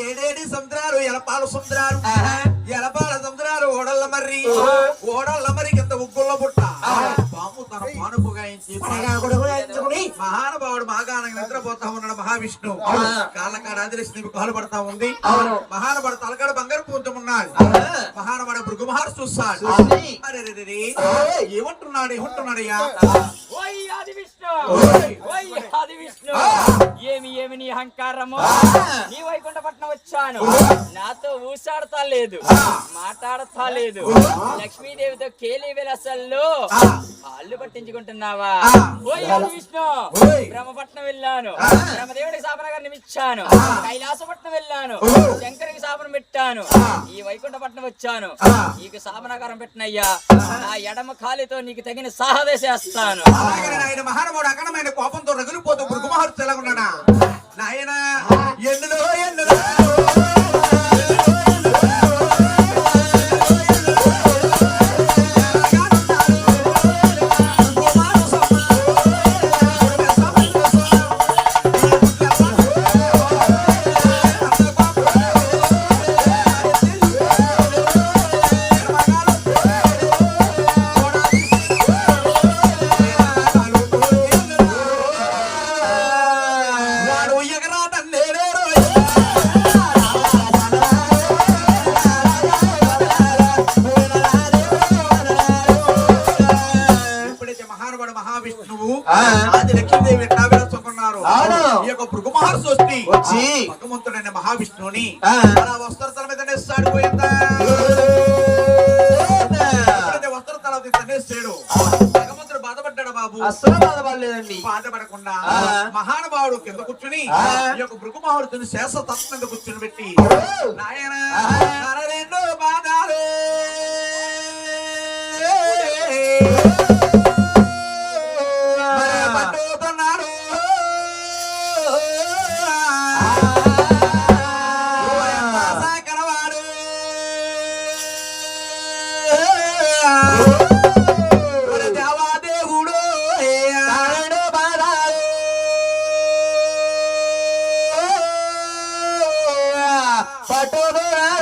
ఏడేడి సముద్రాలు ఎలపాల సముద్రాలు ఎలపాల సముద్రాలు ఓడల్ల మర్రి ఓడల్ల మరి కింద ఉగ్గుల్ల పుట్ట పాము తన పానుపు గాయించి మహానుభావుడు మహాగానంగా నిద్రపోతా ఉన్నాడు మహావిష్ణు కాళ్ళకాడ ఆదిలక్ష్మి కాలు పడతా ఉంది మహానుభావుడు తలకాడ బంగారు పూంతమున్నాడు మహానుభావుడు భృగు మహర్షి చూస్తాడు ఏమంటున్నాడయ్యా ఏమి నీ అహంకారము నీ వైకుంఠపట్నం వచ్చాను నాతో ఊసాడతా లేదు మాట్లాడతా లేదు లక్ష్మీదేవితో కేలి వెలసల్లో కాళ్ళు పట్టించుకుంటున్నావా విష్ణు బ్రహ్మపట్నం వెళ్ళాను బ్రహ్మదేవుడికి శాపనగర్ని ఇచ్చాను కైలాసపట్నం వెళ్ళాను శంకరుడికి శాపనం పెట్టాను ఈ వైకుంఠపట్నం వచ్చాను నీకు శాపనగారం పెట్టినయ్యా నా ఎడమ కాలితో నీకు తగిన సాహద చేస్తాను. మహానుభావుడు అకడమైన కోపంతో రగిలిపోతూ భృగు మహర్షి ఎలా ఉన్నాడా నాయన ఎన్నులో ఎన్నులో భగవంతుడైన మహావిష్ణువుని వస్త్రతల మీద నెస్తాడిపోయిందా వస్త్రతల తనేస్తాడు భగవంతుడు బాధపడ్డాడు బాబు అసలు బాధపడలేదండి బాధపడకుండా మహానుభావుడు కింద కూర్చుని ఈ యొక్క భృగు మహర్షిని శేషతత్వం మీద కూర్చుని పెట్టి నాయన రెండు బాధాలే పట్టురా